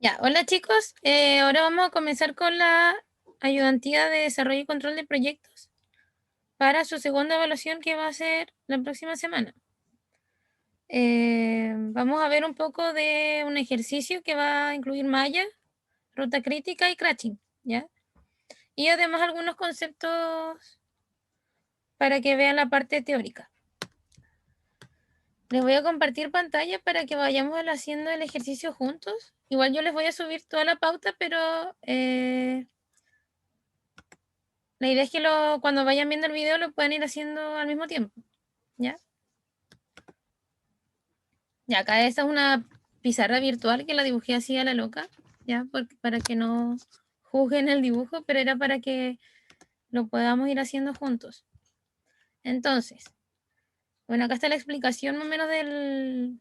Ya, hola chicos, ahora vamos a comenzar con la ayudantía de desarrollo y control de proyectos para su segunda evaluación que va a ser la próxima semana. Vamos a ver un poco de un ejercicio que va a incluir malla, ruta crítica y crashing, ¿ya? Y además algunos conceptos para que vean la parte teórica. Les voy a compartir pantalla para que vayamos haciendo el ejercicio juntos. Igual yo les voy a subir toda la pauta, pero la idea es que cuando vayan viendo el video lo puedan ir haciendo al mismo tiempo, ¿ya? Ya, acá esta es una pizarra virtual que la dibujé así a la loca, ¿ya? Para que no juzguen el dibujo, pero era para que lo podamos ir haciendo juntos. Entonces, bueno, acá está la explicación más o menos del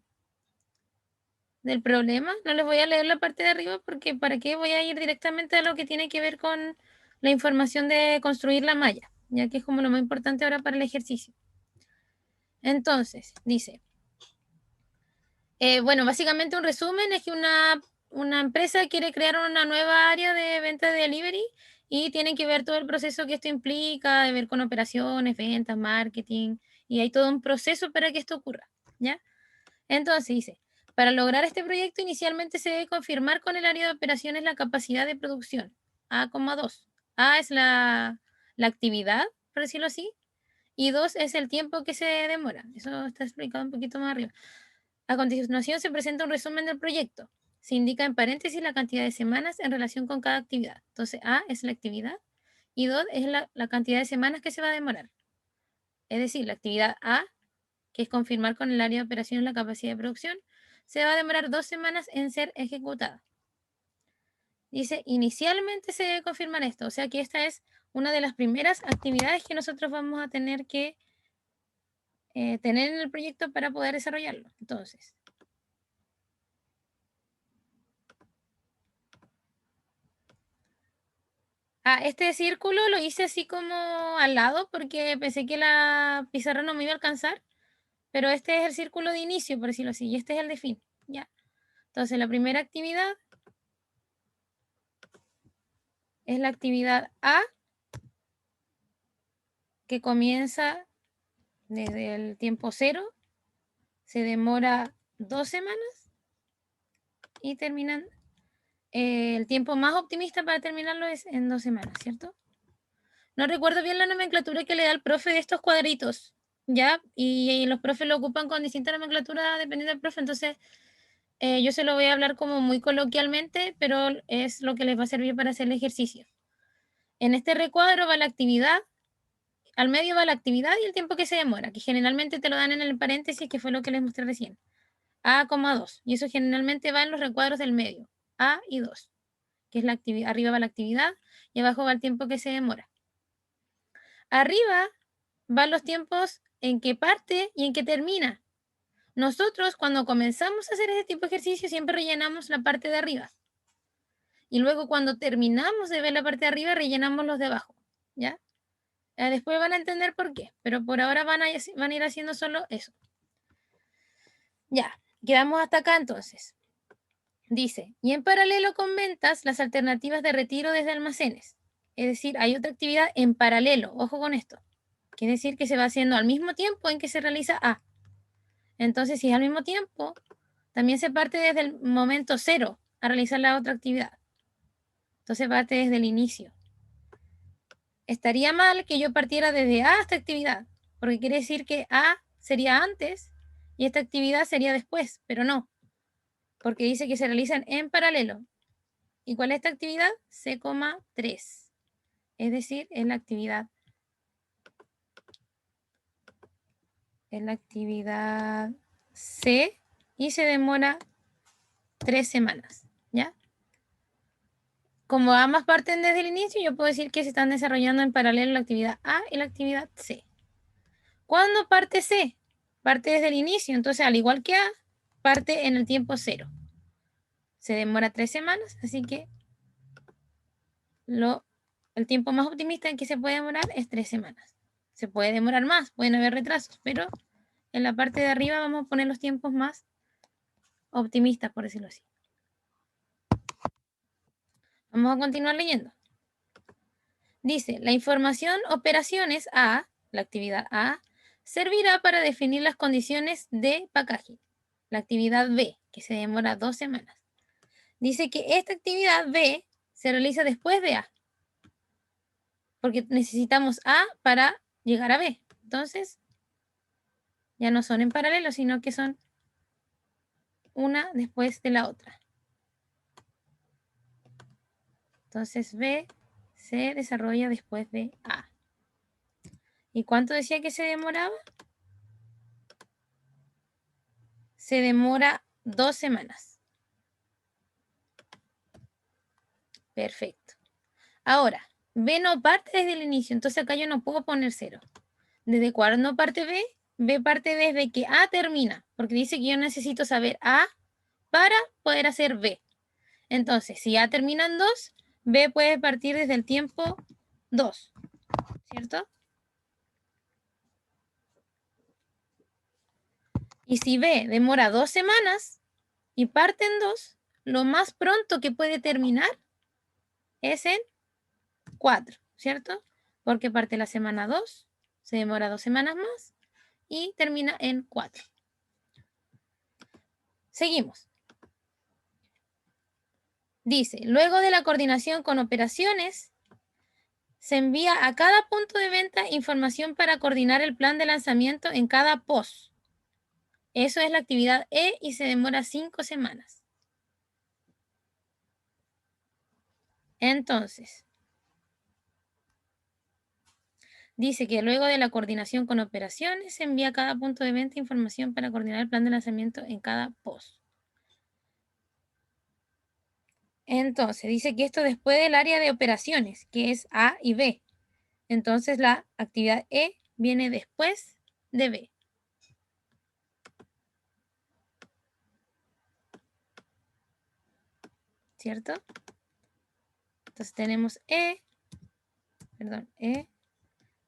problema. No les voy a leer la parte de arriba porque para qué voy a ir directamente a lo que tiene que ver con la información de construir la malla, ya que es como lo más importante ahora para el ejercicio. Entonces, dice, bueno, básicamente un resumen es que una empresa quiere crear una nueva área de venta de delivery y tienen que ver todo el proceso que esto implica, de ver con operaciones, ventas, marketing, y hay todo un proceso para que esto ocurra, ¿ya? Entonces dice, para lograr este proyecto inicialmente se debe confirmar con el área de operaciones la capacidad de producción, A,2. A es la actividad, por decirlo así, y 2 es el tiempo que se demora. Eso está explicado un poquito más arriba. A continuación se presenta un resumen del proyecto. Se indica en paréntesis la cantidad de semanas en relación con cada actividad. Entonces, A es la actividad y 2 es la cantidad de semanas que se va a demorar. Es decir, la actividad A, que es confirmar con el área de operaciones la capacidad de producción, se va a demorar 2 semanas en ser ejecutada. Dice, inicialmente se debe confirmar esto, o sea que esta es una de las primeras actividades que nosotros vamos a tener que tener en el proyecto para poder desarrollarlo. Entonces, este círculo lo hice así como al lado porque pensé que la pizarra no me iba a alcanzar, pero este es el círculo de inicio, por decirlo así, y este es el de fin, ¿ya? Entonces, la primera actividad es la actividad A, que comienza desde el tiempo 0, se demora 2 semanas y terminan, el tiempo más optimista para terminarlo es en 2 semanas, ¿cierto? No recuerdo bien la nomenclatura que le da el profe de estos cuadritos, ¿ya? Y los profes lo ocupan con distinta nomenclatura dependiendo del profe, entonces yo se lo voy a hablar como muy coloquialmente, pero es lo que les va a servir para hacer el ejercicio. En este recuadro va la actividad, al medio va la actividad y el tiempo que se demora, que generalmente te lo dan en el paréntesis, que fue lo que les mostré recién. A,2, y eso generalmente va en los recuadros del medio, A y 2, que es la actividad, arriba va la actividad y abajo va el tiempo que se demora. Arriba van los tiempos en que parte y en que termina. Nosotros cuando comenzamos a hacer este tipo de ejercicio siempre rellenamos la parte de arriba. Y luego cuando terminamos de ver la parte de arriba rellenamos los de abajo, ¿ya? Después van a entender por qué, pero por ahora van a ir haciendo solo eso. Ya, quedamos hasta acá entonces. Dice, y en paralelo con ventas, las alternativas de retiro desde almacenes. Es decir, hay otra actividad en paralelo, ojo con esto. Quiere decir que se va haciendo al mismo tiempo en que se realiza A. Entonces, si es al mismo tiempo, también se parte desde el momento 0 a realizar la otra actividad. Entonces parte desde el inicio. Estaría mal que yo partiera desde A hasta actividad, porque quiere decir que A sería antes y esta actividad sería después, pero no, porque dice que se realizan en paralelo. ¿Y cuál es esta actividad? C,3. Es decir, es la actividad C y se demora 3 semanas, ¿ya? Como ambas parten desde el inicio, yo puedo decir que se están desarrollando en paralelo la actividad A y la actividad C. ¿Cuándo parte C? Parte desde el inicio, entonces al igual que A, parte en el tiempo 0. Se demora 3 semanas, así que el tiempo más optimista en que se puede demorar es 3 semanas. Se puede demorar más, pueden haber retrasos, pero en la parte de arriba vamos a poner los tiempos más optimistas, por decirlo así. Vamos a continuar leyendo. Dice, la información operaciones A, la actividad A, servirá para definir las condiciones de packaging. La actividad B, que se demora 2 semanas. Dice que esta actividad B se realiza después de A, porque necesitamos A para llegar a B. Entonces, ya no son en paralelo, sino que son una después de la otra. Entonces, B se desarrolla después de A. ¿Y cuánto decía que se demoraba? Se demora 2 semanas. Perfecto. Ahora, B no parte desde el inicio, entonces acá yo no puedo poner 0. ¿Desde cuándo parte B? B parte desde que A termina, porque dice que yo necesito saber A para poder hacer B. Entonces, si A termina en 2, B puede partir desde el tiempo 2, ¿cierto? Y si B demora 2 semanas y parte en 2, lo más pronto que puede terminar es en 4, ¿cierto? Porque parte la semana 2, se demora 2 semanas más y termina en 4. Seguimos. Dice, luego de la coordinación con operaciones, se envía a cada punto de venta información para coordinar el plan de lanzamiento en cada POS. Eso es la actividad E y se demora 5 semanas. Entonces, dice que luego de la coordinación con operaciones, se envía a cada punto de venta información para coordinar el plan de lanzamiento en cada POS. Entonces, dice que esto después del área de operaciones, que es A y B. Entonces, la actividad E viene después de B. ¿Cierto? Entonces tenemos E,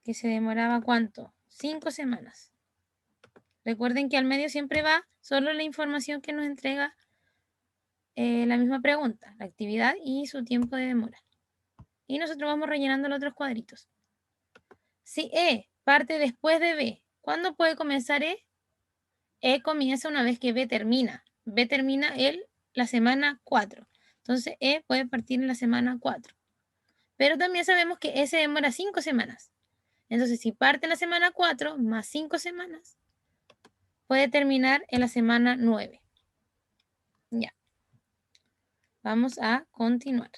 que se demoraba ¿cuánto? 5 semanas. Recuerden que al medio siempre va solo la información que nos entrega la misma pregunta, la actividad y su tiempo de demora. Y nosotros vamos rellenando los otros cuadritos. Si E parte después de B, ¿cuándo puede comenzar E? E comienza una vez que B termina. B termina la semana 4. Entonces E puede partir en la semana 4. Pero también sabemos que E se demora 5 semanas. Entonces, si parte en la semana 4 más 5 semanas, puede terminar en la semana 9. Ya. Vamos a continuar.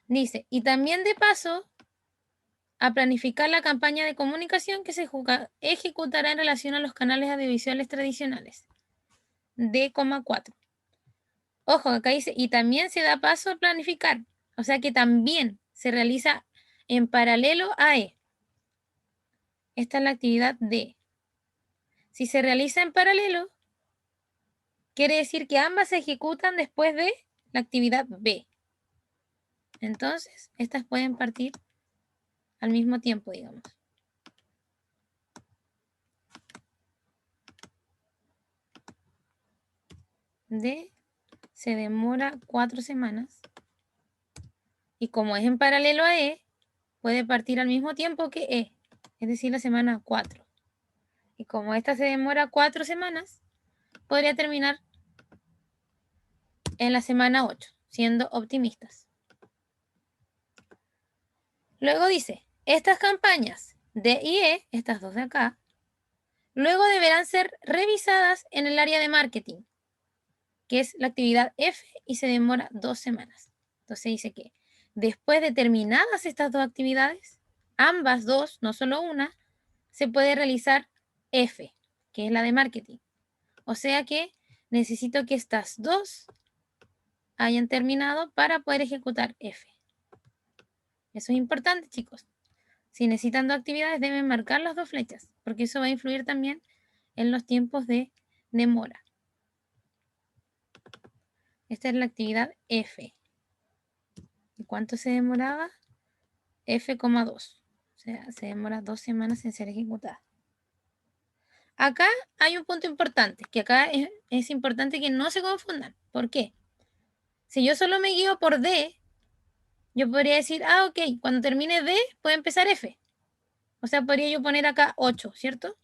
Dice, y también de paso, a planificar la campaña de comunicación que se ejecutará en relación a los canales audiovisuales tradicionales. D,4. Ojo, acá dice, y también se da paso a planificar. O sea que también se realiza en paralelo a E. Esta es la actividad D. Si se realiza en paralelo, quiere decir que ambas se ejecutan después de la actividad B. Entonces, estas pueden partir al mismo tiempo, digamos. D se demora 4 semanas. Y como es en paralelo a E, puede partir al mismo tiempo que E, es decir, la semana 4. Y como esta se demora 4 semanas, podría terminar en la semana 8, siendo optimistas. Luego dice, estas campañas D y E, estas dos de acá, luego deberán ser revisadas en el área de marketing, que es la actividad F y se demora 2 semanas. Entonces dice que después de terminadas estas dos actividades, ambas dos, no solo una, se puede realizar F, que es la de marketing. O sea que necesito que estas dos hayan terminado para poder ejecutar F. Eso es importante, chicos. Si necesitan dos actividades, deben marcar las dos flechas, porque eso va a influir también en los tiempos de demora. Esta es la actividad F. ¿Y cuánto se demoraba? F,2. O sea, se demora 2 semanas en ser ejecutada. Acá hay un punto importante, que acá es importante que no se confundan. ¿Por qué? Si yo solo me guío por D, yo podría decir, ok, cuando termine D, puede empezar F. O sea, podría yo poner acá 8, ¿cierto?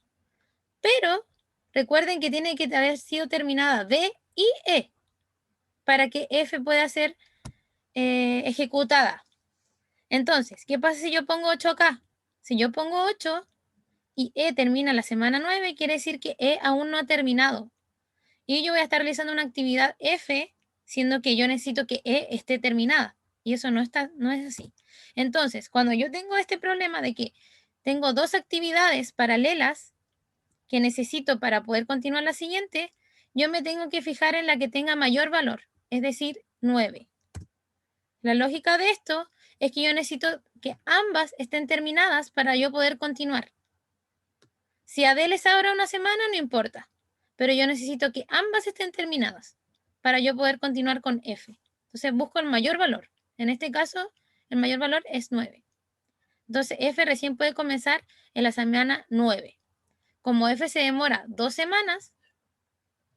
Pero recuerden que tiene que haber sido terminada D y E para que F pueda ser ejecutada. Entonces, ¿qué pasa si yo pongo 8 acá? Si yo pongo 8 y E termina la semana 9, quiere decir que E aún no ha terminado. Y yo voy a estar realizando una actividad F, siendo que yo necesito que E esté terminada. Y eso no es así. Entonces, cuando yo tengo este problema de que tengo dos actividades paralelas que necesito para poder continuar la siguiente, yo me tengo que fijar en la que tenga mayor valor, es decir, 9. La lógica de esto es que yo necesito que ambas estén terminadas para yo poder continuar. Si a D les sobra una semana, no importa, pero yo necesito que ambas estén terminadas para yo poder continuar con F. Entonces busco el mayor valor. En este caso, el mayor valor es 9. Entonces F recién puede comenzar en la semana 9. Como F se demora 2 semanas,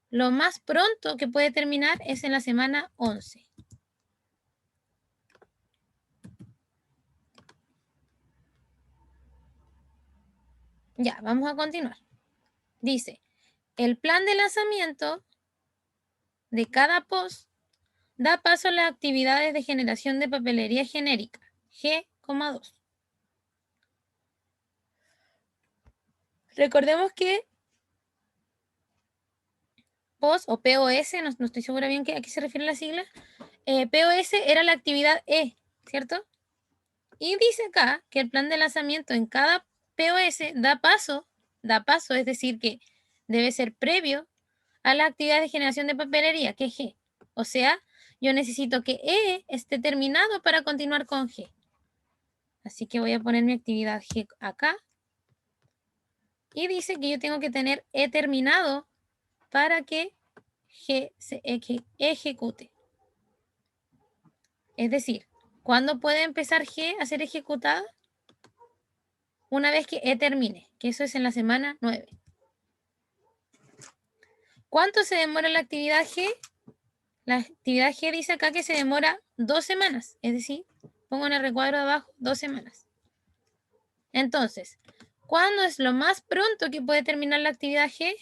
lo más pronto que puede terminar es en la semana 11. Ya, vamos a continuar. Dice, el plan de lanzamiento de cada post da paso a las actividades de generación de papelería genérica, G,2. Recordemos que POS o POS, no estoy segura bien a qué se refiere la sigla, POS era la actividad E, ¿cierto? Y dice acá que el plan de lanzamiento en cada POS da paso, es decir, que debe ser previo a la actividad de generación de papelería, que es G. O sea, yo necesito que E esté terminado para continuar con G. Así que voy a poner mi actividad G acá. Y dice que yo tengo que tener E terminado para que G se ejecute. Es decir, ¿cuándo puede empezar G a ser ejecutada? Una vez que E termine, que eso es en la semana 9. ¿Cuánto se demora la actividad G? La actividad G dice acá que se demora 2 semanas, es decir, pongo en el recuadro de abajo 2 semanas. Entonces, ¿cuándo es lo más pronto que puede terminar la actividad G?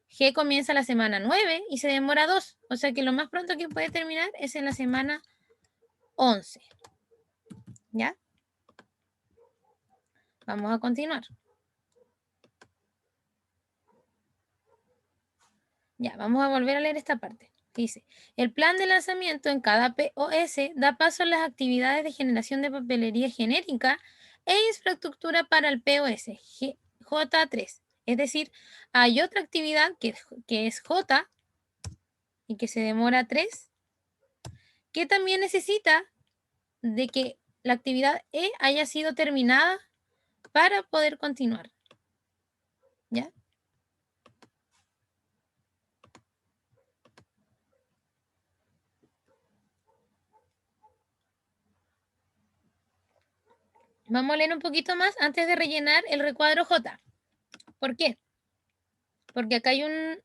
G comienza la semana 9 y se demora 2, o sea que lo más pronto que puede terminar es en la semana 11. ¿Ya? Vamos a continuar. Ya, vamos a volver a leer esta parte. Dice, el plan de lanzamiento en cada POS da paso a las actividades de generación de papelería genérica e infraestructura para el POS, J3. Es decir, hay otra actividad que es J y que se demora 3, que también necesita de que la actividad E haya sido terminada para poder continuar. ¿Ya? Vamos a leer un poquito más antes de rellenar el recuadro J. ¿Por qué? Porque acá hay un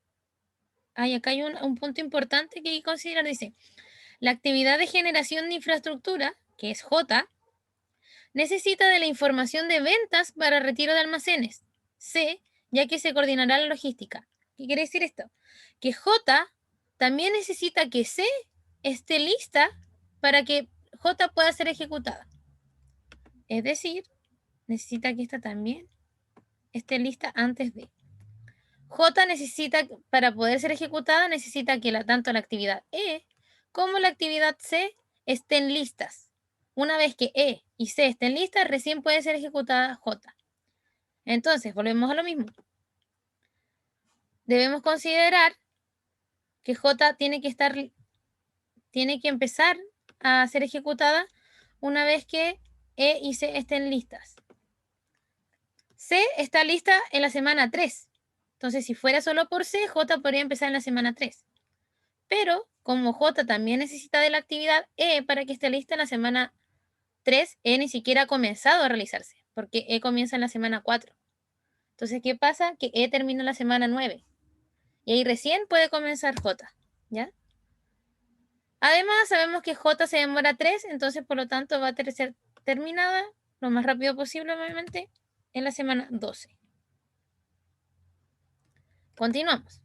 punto importante que hay que considerar. Dice, la actividad de generación de infraestructura, que es J, necesita de la información de ventas para retiro de almacenes, C, ya que se coordinará la logística. ¿Qué quiere decir esto? Que J también necesita que C esté lista para que J pueda ser ejecutada. Es decir, necesita que esta también esté lista antes de. J necesita, para poder ser ejecutada, necesita que tanto la actividad E como la actividad C estén listas. Una vez que E y C estén listas, recién puede ser ejecutada J. Entonces, volvemos a lo mismo. Debemos considerar que J tiene que empezar a ser ejecutada una vez que E y C estén listas. C está lista en la semana 3. Entonces, si fuera solo por C, J podría empezar en la semana 3. Pero como J también necesita de la actividad E para que esté lista en la semana 3, E ni siquiera ha comenzado a realizarse, porque E comienza en la semana 4. Entonces, ¿qué pasa? Que E termina la semana 9. Y ahí recién puede comenzar J, ¿ya? Además, sabemos que J se demora 3, entonces por lo tanto va a ser terminada lo más rápido posible, obviamente, en la semana 12. Continuamos.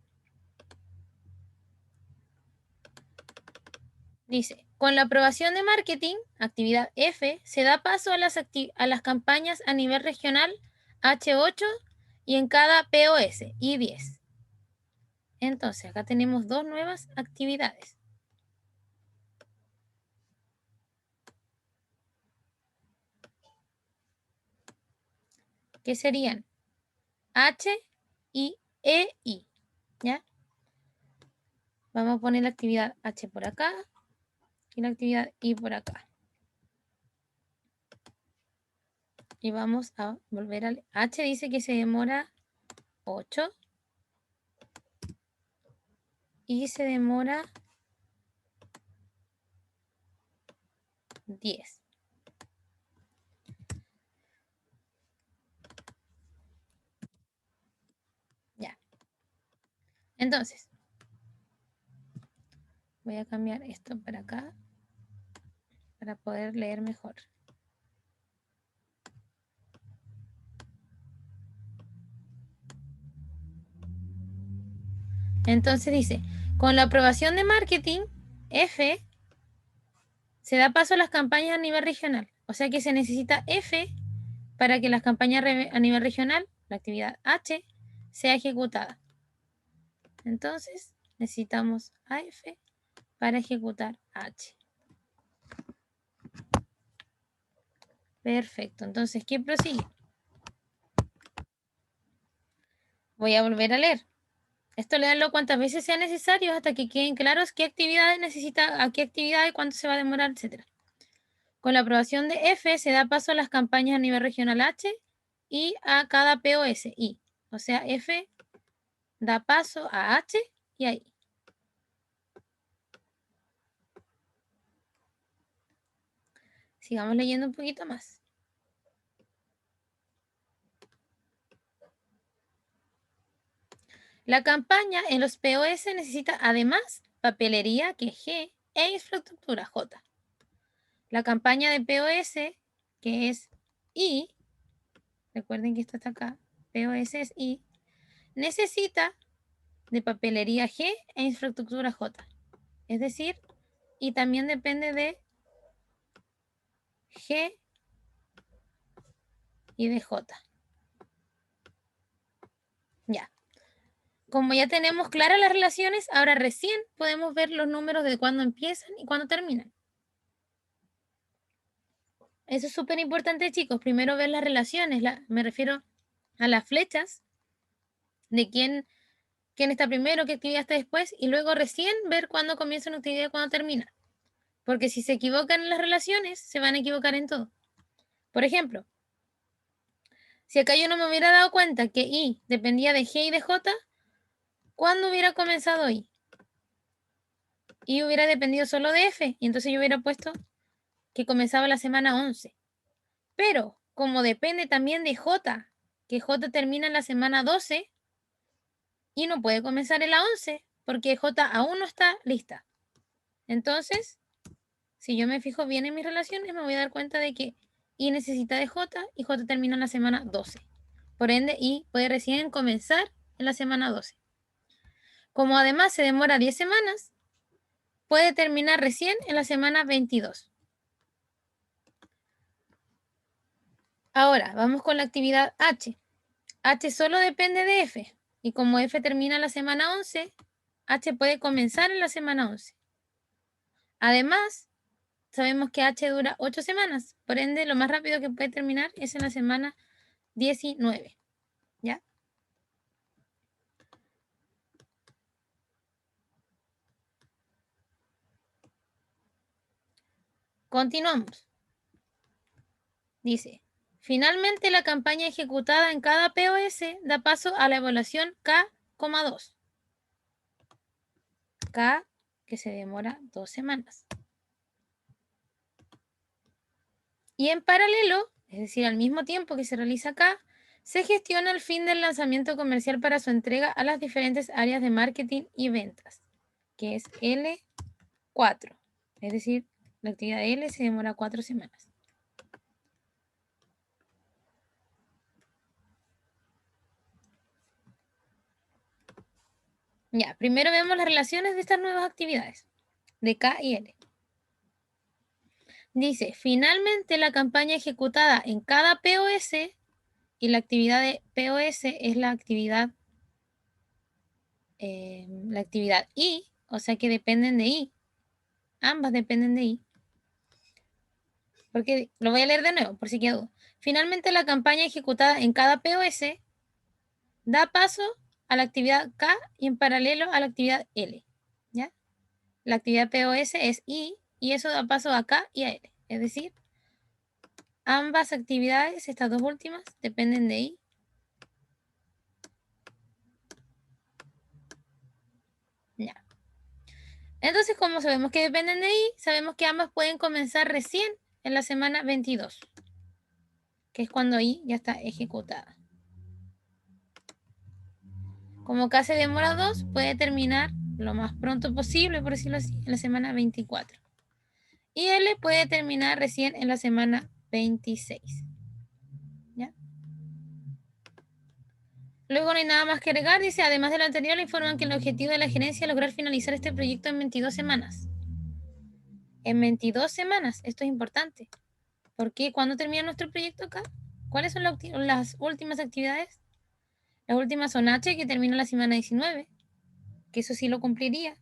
Dice, con la aprobación de marketing, actividad F, se da paso a las campañas a nivel regional H8 y en cada POS, I10. Entonces, acá tenemos dos nuevas actividades. Que serían H y EI, ¿ya? Vamos a poner la actividad H por acá y la actividad I por acá. Y vamos a volver al H, dice que se demora 8 y se demora 10. Ya. Entonces, voy a cambiar esto para acá para poder leer mejor. Entonces dice, con la aprobación de marketing, F, se da paso a las campañas a nivel regional. O sea que se necesita F para que las campañas a nivel regional, la actividad H, sea ejecutada. Entonces, necesitamos AF para ejecutar H. Perfecto. Entonces, ¿qué prosigue? Voy a volver a leer. Esto leanlo cuantas veces sea necesario hasta que queden claros qué actividades necesita, a qué actividad y cuánto se va a demorar, etc. Con la aprobación de F se da paso a las campañas a nivel regional H y a cada POS I. O sea, F da paso a H y a I. Sigamos leyendo un poquito más. La campaña en los POS necesita además papelería, que es G, e infraestructura, J. La campaña de POS, que es I, recuerden que esto está acá, POS es I, necesita de papelería G e infraestructura J. Es decir, y también depende de G y de J. Ya. Como ya tenemos claras las relaciones, ahora recién podemos ver los números de cuándo empiezan y cuándo terminan. Eso es súper importante, chicos. Primero ver las relaciones. Me refiero a las flechas de quién está primero, qué actividad está después, y luego recién ver cuándo comienza una actividad y cuándo termina. Porque si se equivocan en las relaciones, se van a equivocar en todo. Por ejemplo, si acá yo no me hubiera dado cuenta que I dependía de G y de J, ¿cuándo hubiera comenzado I? I hubiera dependido solo de F, y entonces yo hubiera puesto que comenzaba la semana 11. Pero, como depende también de J, que J termina en la semana 12, y no puede comenzar en la 11, porque J aún no está lista. Entonces, si yo me fijo bien en mis relaciones, me voy a dar cuenta de que I necesita de J y J termina en la semana 12. Por ende, I puede recién comenzar en la semana 12. Como además se demora 10 semanas, puede terminar recién en la semana 22. Ahora, vamos con la actividad H. H solo depende de F. Y como F termina en la semana 11, H puede comenzar en la semana 11. Además, sabemos que H dura 8 semanas. Por ende, lo más rápido que puede terminar es en la semana 19. ¿Ya? Continuamos. Dice, finalmente la campaña ejecutada en cada POS da paso a la evaluación K,2. K que se demora 2 semanas. Y en paralelo, es decir, al mismo tiempo que se realiza acá, Se gestiona el fin del lanzamiento comercial para su entrega a las diferentes áreas de marketing y ventas, que es L4. Es decir, la actividad L se demora 4 semanas. Ya, primero vemos las relaciones de estas nuevas actividades, de K y L. Dice, finalmente la campaña ejecutada en cada POS, y la actividad de POS es la actividad I, o sea que dependen de I. Ambas dependen de I. Porque lo voy a leer de nuevo, por si queda duda. Finalmente la campaña ejecutada en cada POS da paso a la actividad K y en paralelo a la actividad L. ¿Ya? La actividad POS es I y eso da paso a K y a L. Es decir, ambas actividades, estas dos últimas, dependen de I. Ya. Entonces, como sabemos que dependen de I, sabemos que ambas pueden comenzar recién en la semana 22, que es cuando I ya está ejecutada. Como K se demora 2, puede terminar lo más pronto posible, por decirlo así, en la semana 24. Y L puede terminar recién en la semana 26. ¿Ya? Luego no hay nada más que agregar. Dice, además de lo anterior, le informan que el objetivo de la gerencia es lograr finalizar este proyecto en 22 semanas. En 22 semanas, esto es importante. ¿Por qué? ¿Cuándo termina nuestro proyecto acá? ¿Cuáles son las últimas actividades? Las últimas son H, que termina la semana 19, que eso sí lo cumpliría.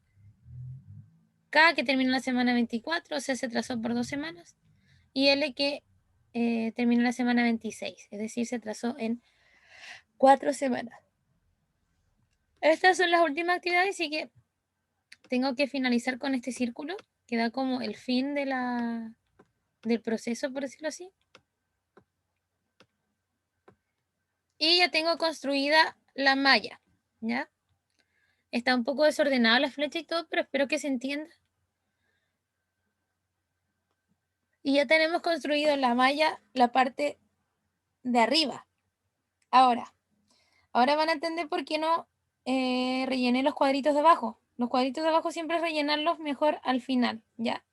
K, que termina la semana 24, o sea, se trazó por 2 semanas. Y L, que termina la semana 26, es decir, se trazó en 4 semanas. Estas son las últimas actividades, así que tengo que finalizar con este círculo, que da como el fin del proceso, por decirlo así. Y ya tengo construida la malla, ¿ya? Está un poco desordenada la flecha y todo, pero espero que se entienda. Y ya tenemos construido la malla, la parte de arriba. Ahora van a entender por qué no rellené los cuadritos de abajo. Los cuadritos de abajo siempre rellenarlos mejor al final, ¿ya?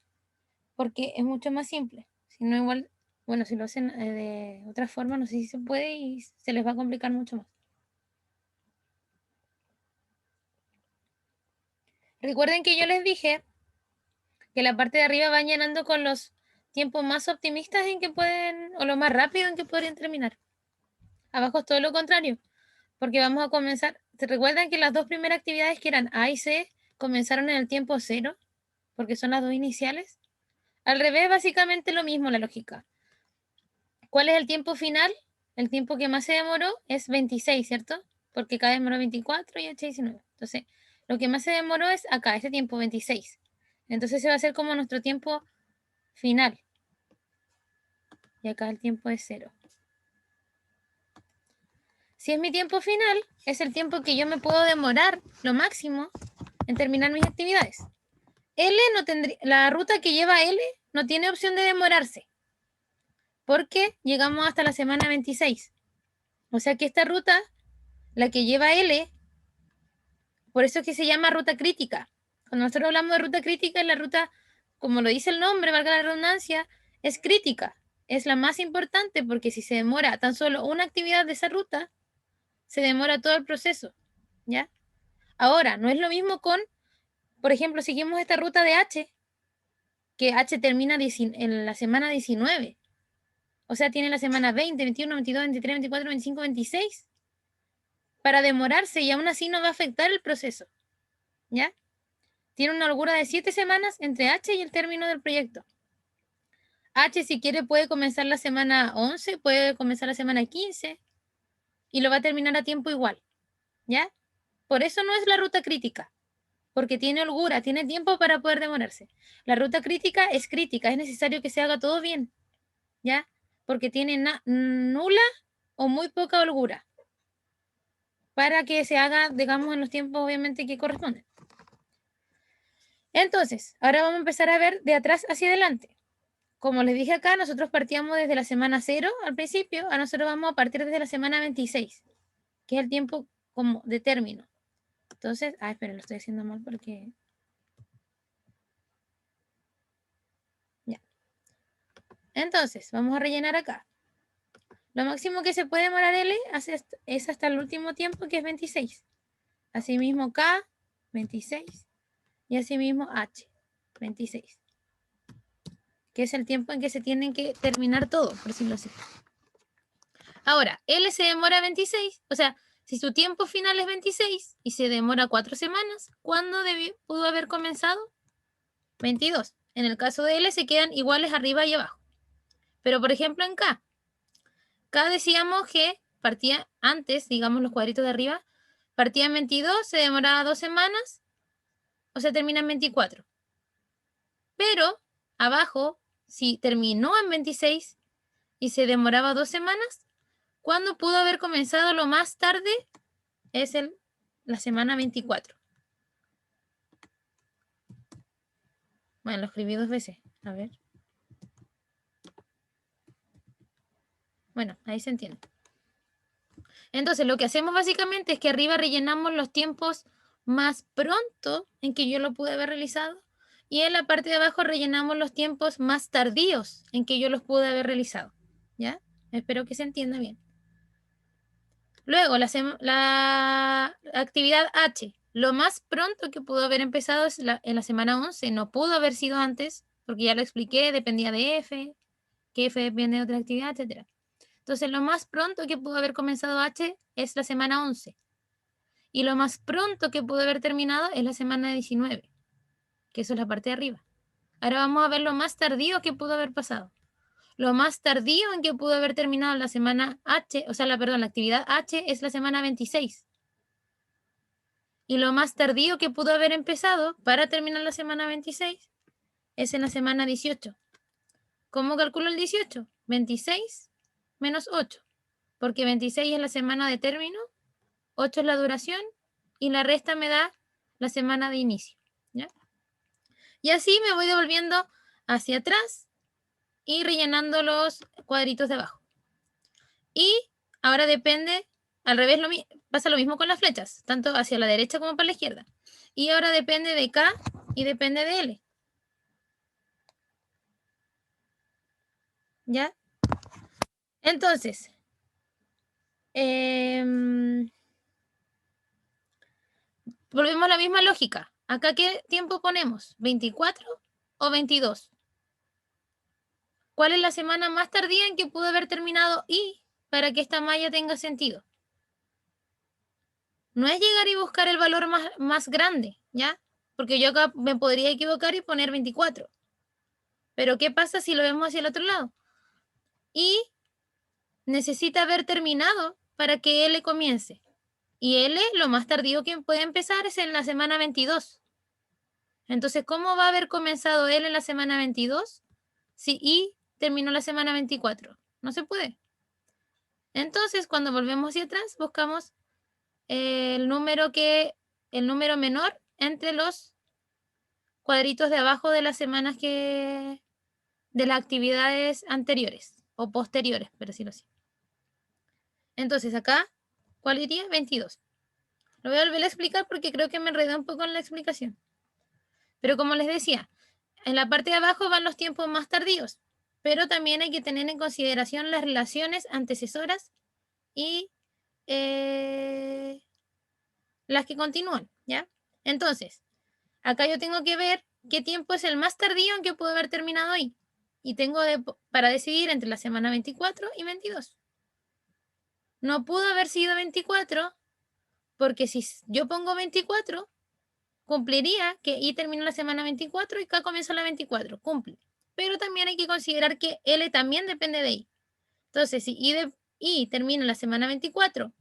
Porque es mucho más simple. Si no, igual, bueno, si lo hacen de otra forma, no sé si se puede y se les va a complicar mucho más. Recuerden que yo les dije que la parte de arriba van llenando con los tiempos más optimistas en que pueden, o lo más rápido en que podrían terminar. Abajo es todo lo contrario, porque vamos a comenzar. ¿Se recuerdan que las dos primeras actividades que eran A y C comenzaron en el tiempo 0? Porque son las dos iniciales. Al revés, básicamente lo mismo la lógica. ¿Cuál es el tiempo final? El tiempo que más se demoró es 26, ¿cierto? Porque acá demoró 24 y H 19. Entonces, lo que más se demoró es acá, este tiempo 26. Entonces se va a hacer como nuestro tiempo final. Y acá el tiempo es 0. Si es mi tiempo final, es el tiempo que yo me puedo demorar lo máximo en terminar mis actividades. L no tendría, la ruta que lleva L no tiene opción de demorarse, porque llegamos hasta la semana 26. O sea que esta ruta, la que lleva L, por eso es que se llama ruta crítica. Cuando nosotros hablamos de ruta crítica, es la ruta, como lo dice el nombre, valga la redundancia, es crítica. Es la más importante porque si se demora tan solo una actividad de esa ruta, se demora todo el proceso, ¿ya? Ahora, no es lo mismo con, por ejemplo, seguimos esta ruta de H, que H termina en la semana 19. O sea, tiene la semana 20, 21, 22, 23, 24, 25, 26 para demorarse y aún así no va a afectar el proceso, ¿ya? Tiene una holgura de 7 semanas entre H y el término del proyecto. H, si quiere, puede comenzar la semana 11, puede comenzar la semana 15 y lo va a terminar a tiempo igual, ¿ya? Por eso no es la ruta crítica, porque tiene holgura, tiene tiempo para poder demorarse. La ruta crítica, es necesario que se haga todo bien, ¿ya? Porque tiene nula o muy poca holgura para que se haga, digamos, en los tiempos obviamente que corresponden. Entonces, ahora vamos a empezar a ver de atrás hacia adelante. como les dije acá, nosotros partíamos desde la semana 0 al principio, a nosotros vamos a partir desde la semana 26, que es el tiempo como de término. Entonces, espera, lo estoy haciendo mal porque... Ya. Entonces, vamos a rellenar acá. Lo máximo que se puede demorar L es hasta el último tiempo, que es 26. Asimismo K, 26. Y asimismo H, 26. Que es el tiempo en que se tienen que terminar todo, por decirlo así. Ahora, L se demora 26, o sea, si su tiempo final es 26 y se demora 4 semanas, ¿cuándo pudo haber comenzado? 22. En el caso de L se quedan iguales arriba y abajo. Pero por ejemplo en K decíamos que partía antes, digamos los cuadritos de arriba, partía en 22, se demoraba 2 semanas, o sea, termina en 24. Pero abajo, si terminó en 26 y se demoraba 2 semanas, ¿cuándo pudo haber comenzado lo más tarde? Es la semana 24. Bueno, lo escribí 2 veces. A ver. Bueno, ahí se entiende. Entonces, lo que hacemos básicamente es que arriba rellenamos los tiempos más pronto en que yo lo pude haber realizado y en la parte de abajo rellenamos los tiempos más tardíos en que yo los pude haber realizado. ¿Ya? Espero que se entienda bien. Luego, la actividad H. Lo más pronto que pudo haber empezado es en la semana 11. No pudo haber sido antes, porque ya lo expliqué, dependía de F, que F depende de otra actividad, etc. Entonces, lo más pronto que pudo haber comenzado H es la semana 11. Y lo más pronto que pudo haber terminado es la semana 19, que eso es la parte de arriba. Ahora vamos a ver lo más tardío que pudo haber pasado. Lo más tardío en que pudo haber terminado la semana H, o sea, la actividad H es la semana 26. Y lo más tardío que pudo haber empezado para terminar la semana 26 es en la semana 18. ¿Cómo calculo el 18? 26 menos 8, porque 26 es la semana de término, 8 es la duración y la resta me da la semana de inicio. ¿Ya? Y así me voy devolviendo hacia atrás y rellenando los cuadritos de abajo. Y ahora depende, al revés pasa lo mismo con las flechas, tanto hacia la derecha como para la izquierda. Y ahora depende de K y depende de L. ¿Ya? Entonces, volvemos a la misma lógica. ¿Acá qué tiempo ponemos? ¿24 o 22? ¿Cuál es la semana más tardía en que pudo haber terminado I para que esta malla tenga sentido? No es llegar y buscar el valor más grande, ¿ya? Porque yo acá me podría equivocar y poner 24. Pero ¿qué pasa si lo vemos hacia el otro lado? Y necesita haber terminado para que L comience. Y L, lo más tardío que puede empezar es en la semana 22. Entonces, ¿cómo va a haber comenzado L en la semana 22 si I terminó la semana 24? No se puede. Entonces, cuando volvemos hacia atrás, buscamos el número menor entre los cuadritos de abajo de las semanas de las actividades anteriores o posteriores, por decirlo así. Entonces acá, ¿cuál iría? 22. Lo voy a volver a explicar porque creo que me enredé un poco en la explicación. Pero como les decía, en la parte de abajo van los tiempos más tardíos, pero también hay que tener en consideración las relaciones antecesoras y las que continúan, ¿ya? Entonces, acá yo tengo que ver qué tiempo es el más tardío en que puedo haber terminado hoy. Y tengo para decidir entre la semana 24 y 22. No pudo haber sido 24 porque si yo pongo 24, cumpliría que I termina la semana 24 y K comienza la 24. Cumple. Pero también hay que considerar que L también depende de I. Entonces, si I termina la semana 24,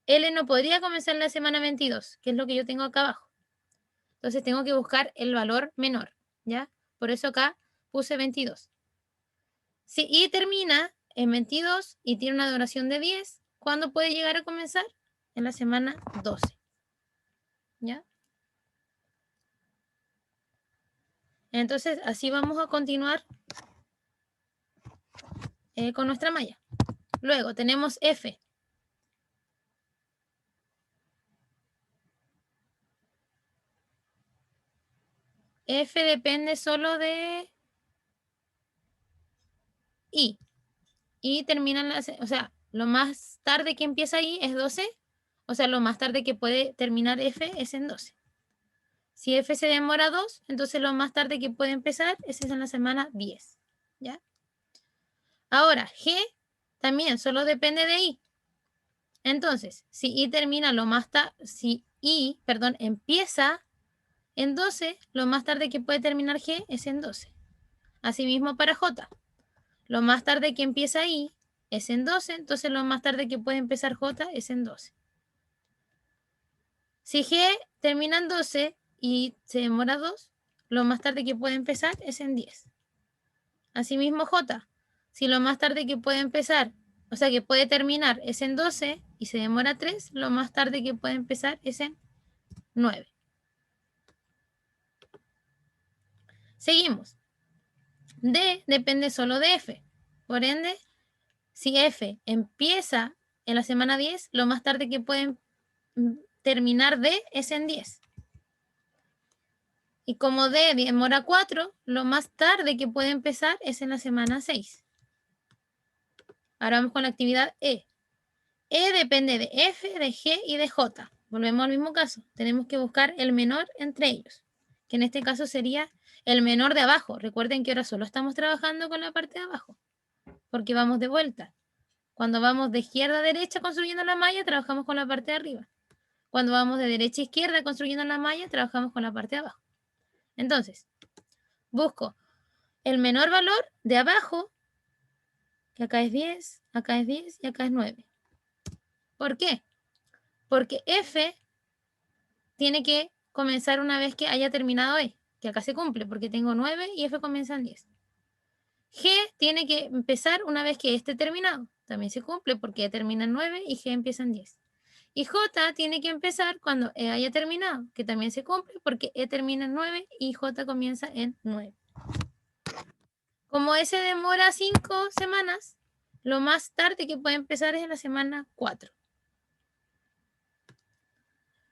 L no podría comenzar la semana 22, que es lo que yo tengo acá abajo. Entonces tengo que buscar el valor menor, ¿ya? Por eso acá puse 22. Si I termina en 22 y tiene una duración de 10, ¿cuándo puede llegar a comenzar? En la semana 12, ¿ya? Entonces, así vamos a continuar con nuestra malla. Luego tenemos F. F depende solo de I. Y termina o sea, lo más tarde que empieza I es 12. O sea, lo más tarde que puede terminar F es en 12. Si F se demora 2, entonces lo más tarde que puede empezar es en la semana 10. ¿Ya? Ahora, G también solo depende de I. Entonces, si I termina lo más tarde, si I, perdón, empieza en 12, lo más tarde que puede terminar G es en 12. Asimismo para J. Lo más tarde que empieza I es en 12, entonces lo más tarde que puede empezar J es en 12. Si G termina en 12 y se demora 2, lo más tarde que puede empezar es en 10. Asimismo J. Si lo más tarde que puede empezar, o sea que puede terminar es en 12 y se demora 3, lo más tarde que puede empezar es en 9. Seguimos. D depende solo de F. Por ende, si F empieza en la semana 10, lo más tarde que puede terminar D es en 10. Y como D demora 4, lo más tarde que puede empezar es en la semana 6. Ahora vamos con la actividad E. E depende de F, de G y de J. Volvemos al mismo caso. Tenemos que buscar el menor entre ellos, que en este caso sería el menor de abajo. Recuerden que ahora solo estamos trabajando con la parte de abajo, porque vamos de vuelta. Cuando vamos de izquierda a derecha construyendo la malla, trabajamos con la parte de arriba. Cuando vamos de derecha a izquierda construyendo la malla, trabajamos con la parte de abajo. Entonces, busco el menor valor de abajo, que acá es 10, acá es 10 y acá es 9. ¿Por qué? Porque F tiene que comenzar una vez que haya terminado E, que acá se cumple, porque tengo 9 y F comienza en 10. G tiene que empezar una vez que esté terminado, también se cumple, porque E termina en 9 y G empieza en 10. Y J tiene que empezar cuando E haya terminado, que también se cumple, porque E termina en 9 y J comienza en 9. Como E se demora 5 semanas, lo más tarde que puede empezar es en la semana 4.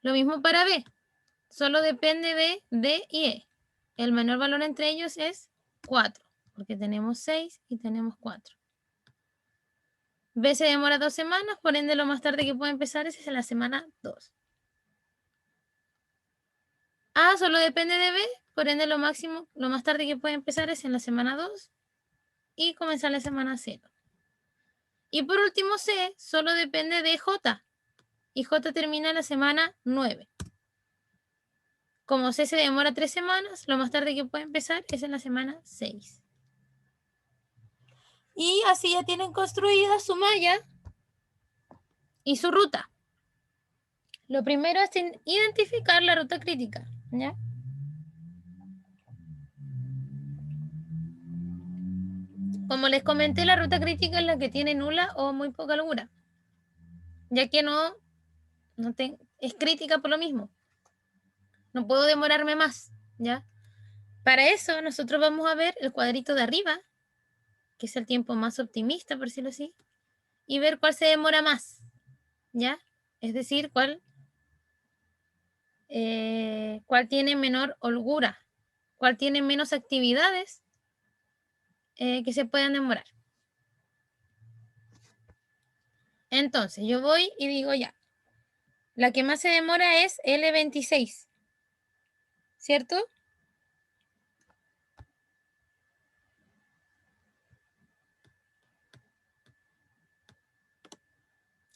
Lo mismo para B. Solo depende de D y E. El menor valor entre ellos es 4, porque tenemos 6 y tenemos 4. B se demora 2 semanas, por ende lo más tarde que puede empezar es en la semana 2. A solo depende de B, por ende lo más tarde que puede empezar es en la semana 2 y comenzar la semana 0. Y por último C solo depende de J, y J termina en la semana 9. Como C se demora 3 semanas, lo más tarde que puede empezar es en la semana 6. Y así ya tienen construida su malla y su ruta. Lo primero es identificar la ruta crítica, ¿ya? Como les comenté, la ruta crítica es la que tiene nula o muy poca holgura, ya que es crítica por lo mismo. No puedo demorarme más, ¿ya? Para eso nosotros vamos a ver el cuadrito de arriba, que es el tiempo más optimista, por decirlo así, y ver cuál se demora más, ¿ya? Es decir, cuál tiene menor holgura, cuál tiene menos actividades que se puedan demorar. Entonces, yo voy y digo ya, la que más se demora es L26, ¿cierto?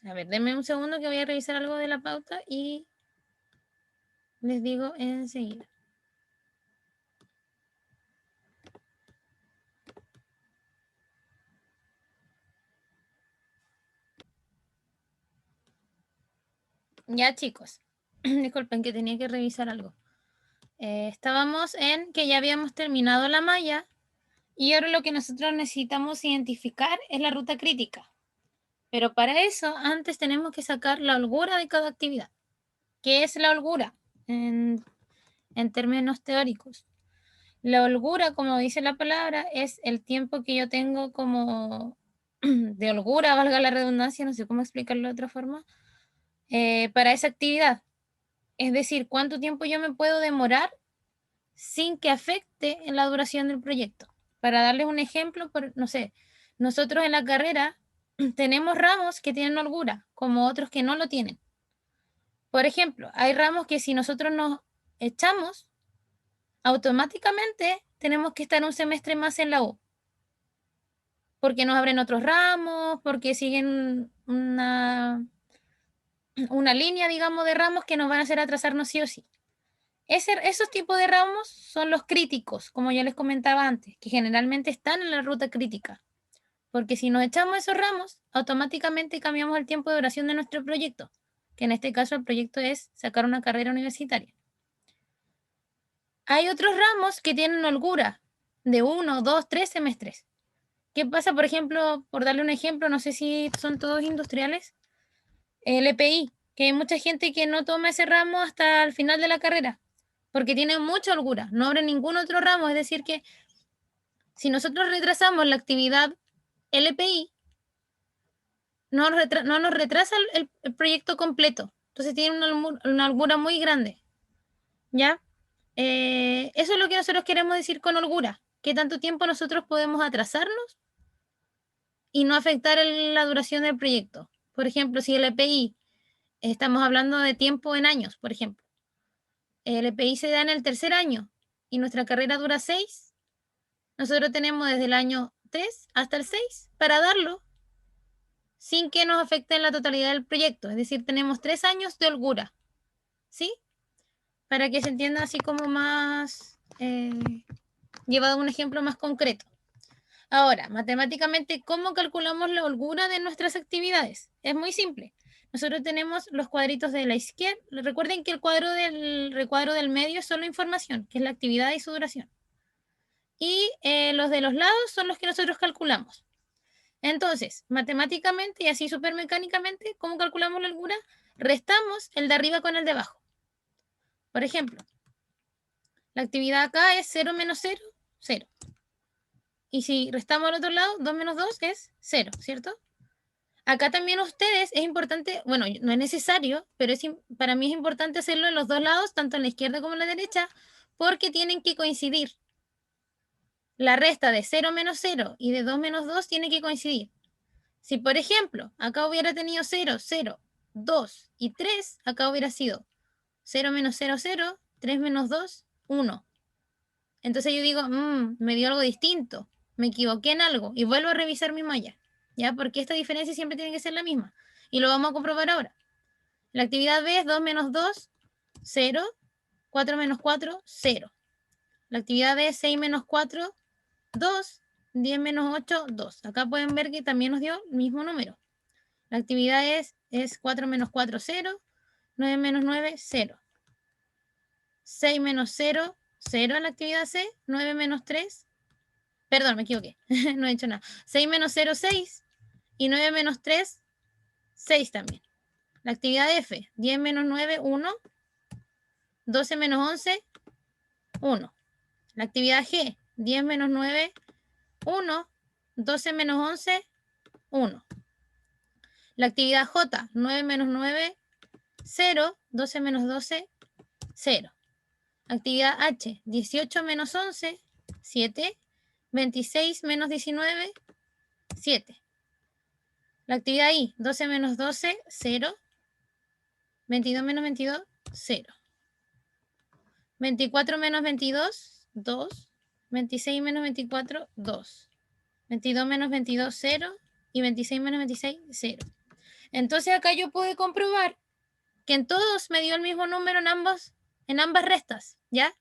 A ver, denme un segundo que voy a revisar algo de la pauta y les digo enseguida. Ya, chicos, disculpen que tenía que revisar algo. Estábamos en que ya habíamos terminado la malla y ahora lo que nosotros necesitamos identificar es la ruta crítica. Pero para eso, antes tenemos que sacar la holgura de cada actividad. ¿Qué es la holgura en términos teóricos? La holgura, como dice la palabra, es el tiempo que yo tengo como de holgura, valga la redundancia, no sé cómo explicarlo de otra forma, para esa actividad. Es decir, cuánto tiempo yo me puedo demorar sin que afecte en la duración del proyecto. Para darles un ejemplo, no sé, nosotros en la carrera tenemos ramos que tienen holgura, como otros que no lo tienen. Por ejemplo, hay ramos que si nosotros nos echamos, automáticamente tenemos que estar un semestre más en la U, porque nos abren otros ramos, porque siguen una línea, digamos, de ramos que nos van a hacer atrasarnos sí o sí. Esos tipos de ramos son los críticos, como ya les comentaba antes, que generalmente están en la ruta crítica, porque si nos echamos esos ramos, automáticamente cambiamos el tiempo de duración de nuestro proyecto, que en este caso el proyecto es sacar una carrera universitaria. Hay otros ramos que tienen holgura de 1, 2, 3 semestres. ¿Qué pasa, por ejemplo, por darle un ejemplo, no sé si son todos industriales, el EPI, que hay mucha gente que no toma ese ramo hasta el final de la carrera, porque tiene mucha holgura, no abre ningún otro ramo, es decir que si nosotros retrasamos la actividad LPI, no nos retrasa el proyecto completo, entonces tiene una holgura muy grande, ¿ya? Eso es lo que nosotros queremos decir con holgura, que tanto tiempo nosotros podemos atrasarnos y no afectar la duración del proyecto. Por ejemplo, si el EPI, estamos hablando de tiempo en años, por ejemplo, el EPI se da en el tercer año y nuestra carrera dura 6, nosotros tenemos desde el año 3 hasta el 6 para darlo sin que nos afecte en la totalidad del proyecto. Es decir, tenemos 3 años de holgura, ¿sí? Para que se entienda así como más, llevado a un ejemplo más concreto. Ahora, matemáticamente, ¿cómo calculamos la holgura de nuestras actividades? Es muy simple. Nosotros tenemos los cuadritos de la izquierda. Recuerden que el recuadro del medio es solo información, que es la actividad y su duración. Y los de los lados son los que nosotros calculamos. Entonces, matemáticamente y así súper mecánicamente, ¿cómo calculamos la holgura? Restamos el de arriba con el de abajo. Por ejemplo, la actividad acá es 0 menos 0, 0. Y si restamos al otro lado, 2 menos 2 es 0, ¿cierto? Acá también ustedes es importante, bueno, no es necesario, pero para mí es importante hacerlo en los dos lados, tanto en la izquierda como en la derecha, porque tienen que coincidir. La resta de 0 menos 0 y de 2 menos 2 tiene que coincidir. Si, por ejemplo, acá hubiera tenido 0, 0, 2 y 3, acá hubiera sido 0 menos 0, 0, 3 menos 2, 1. Entonces yo digo, me dio algo distinto, me equivoqué en algo y vuelvo a revisar mi malla, ¿ya? Porque esta diferencia siempre tiene que ser la misma. Y lo vamos a comprobar ahora. La actividad B es 2 menos 2, 0, 4 menos 4, 0. La actividad D es 6 menos 4, 2, 10 menos 8, 2. Acá pueden ver que también nos dio el mismo número. La actividad es 4 menos 4, 0, 9 menos 9, 0. 6 menos 0, 0 en la actividad C, 9 menos 3, perdón, me equivoqué, no he hecho nada. 6 menos 0, 6, y 9 menos 3, 6 también. La actividad F, 10 menos 9, 1, 12 menos 11, 1. La actividad G, 10 menos 9, 1, 12 menos 11, 1. La actividad J, 9 menos 9, 0, 12 menos 12, 0. Actividad H, 18 menos 11, 7. 26 menos 19, 7. La actividad I, 12 menos 12, 0. 22 menos 22, 0. 24 menos 22, 2. 26 menos 24, 2. 22 menos 22, 0. Y 26 menos 26, 0. Entonces acá yo pude comprobar que en todos me dio el mismo número en ambas restas, ¿ya?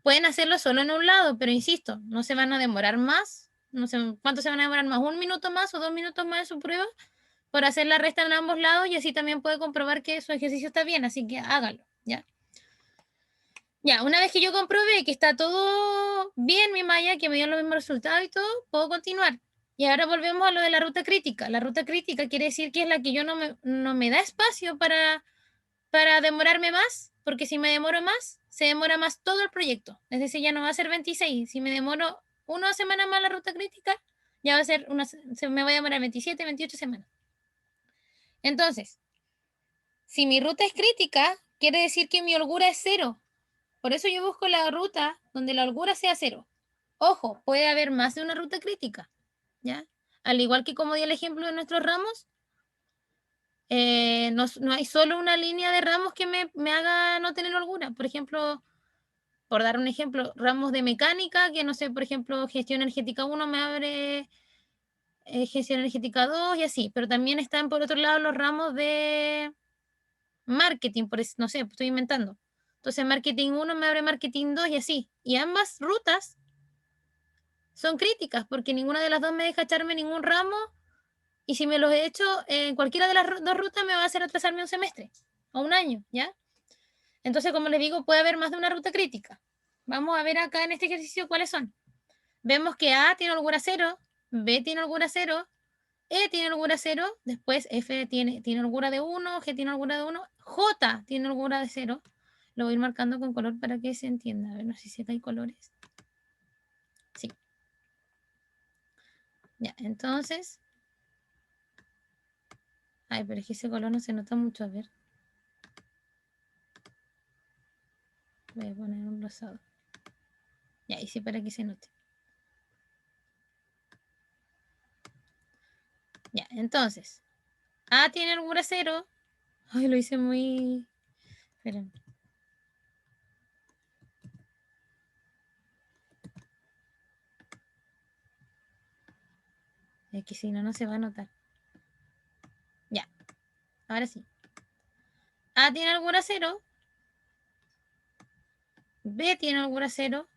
Pueden hacerlo solo en un lado, pero insisto, no se van a demorar más. No sé cuánto se van a demorar más, 1 minuto más o 2 minutos más en su prueba por hacer la resta en ambos lados y así también puede comprobar que su ejercicio está bien, así que hágalo, ¿ya? Ya, una vez que yo comprobé que está todo bien mi malla, que me dio los mismos resultados y todo, puedo continuar. Y ahora volvemos a lo de la ruta crítica. La ruta crítica quiere decir que es la que yo no me da espacio para demorarme más porque si me demoro más, se demora más todo el proyecto. Es decir, ya no va a ser 26. Si me demoro una semana más la ruta crítica, ya va a ser me voy a demorar 27, 28 semanas. Entonces, si mi ruta es crítica, quiere decir que mi holgura es 0. Por eso yo busco la ruta donde la holgura sea 0. Ojo, puede haber más de una ruta crítica, ¿ya? Al igual que como di el ejemplo de nuestros ramos, no hay solo una línea de ramos que me haga no tener holgura. Por ejemplo, por dar un ejemplo, ramos de mecánica, que no sé, por ejemplo, gestión energética 1 me abre gestión energética 2 y así. Pero también están por otro lado los ramos de marketing, no sé, estoy inventando. Entonces marketing 1 me abre marketing 2 y así. Y ambas rutas son críticas porque ninguna de las dos me deja echarme ningún ramo y si me los he hecho en cualquiera de las dos rutas me va a hacer atrasarme un semestre o un año, ¿ya? Entonces, como les digo, puede haber más de una ruta crítica. Vamos a ver acá en este ejercicio cuáles son. Vemos que A tiene holgura 0, B tiene holgura 0, E tiene holgura 0, después F tiene holgura de 1, G tiene holgura de 1, J tiene holgura de 0. Lo voy a ir marcando con color para que se entienda. A ver, no sé si acá hay colores. Sí. Ya, entonces. Ay, pero es que ese color no se nota mucho. A ver. Voy a poner un rosado. Ya, y sí para que se note. Ya, entonces. A tiene holgura 0. Ay, lo hice muy... Esperen. Es que si no, no se va a notar. Ya. Ahora sí. A tiene holgura 0. B tiene holgura 0.